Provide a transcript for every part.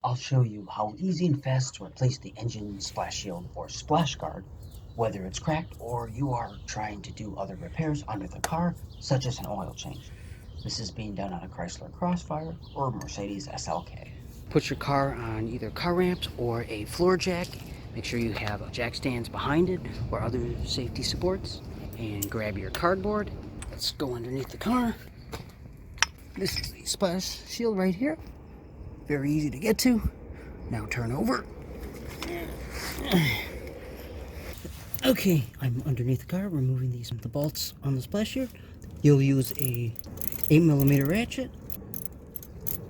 I'll show you how easy and fast to replace the engine splash shield or splash guard, whether it's cracked or you are trying to do other repairs under the car, such as an oil change. This is being done on a Chrysler Crossfire or Mercedes SLK. Put your car on either car ramps or a floor jack. Make sure you have jack stands behind it or other safety supports. And grab your cardboard. Let's go underneath the car. This is the splash shield right here. Very easy to get to. Now turn over. Okay, I'm underneath the car, removing the bolts on the splash shield. You'll use a 8mm ratchet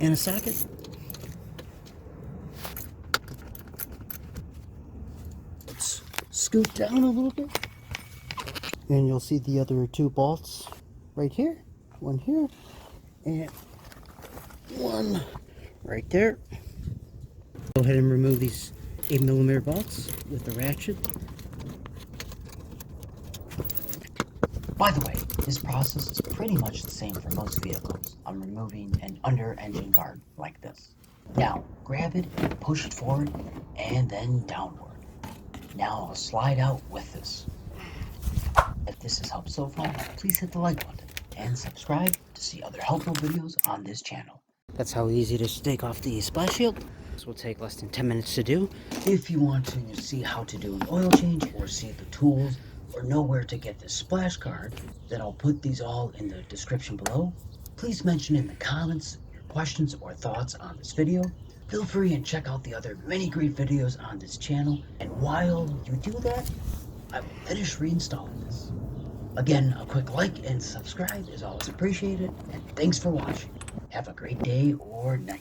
and a socket. Let's scoot down a little bit. And you'll see the other two bolts right here. One here and one right there. Go ahead and remove these 8mm bolts with the ratchet. By the way, this process is pretty much the same for most vehicles. I'm removing an under-engine guard like this. Now, grab it, push it forward, and then downward. Now I'll slide out with this. If this has helped so far, please hit the like button and subscribe to see other helpful videos on this channel. That's how easy it is to take off the splash shield. This will take less than 10 minutes to do. If you want to see how to do an oil change or see the tools or know where to get this splash guard, then I'll put these all in the description below. Please mention in the comments your questions or thoughts on this video. Feel free and check out the other many great videos on this channel. And while you do that, I will finish reinstalling this. Again, a quick like and subscribe is always appreciated, and thanks for watching. Have a great day or night.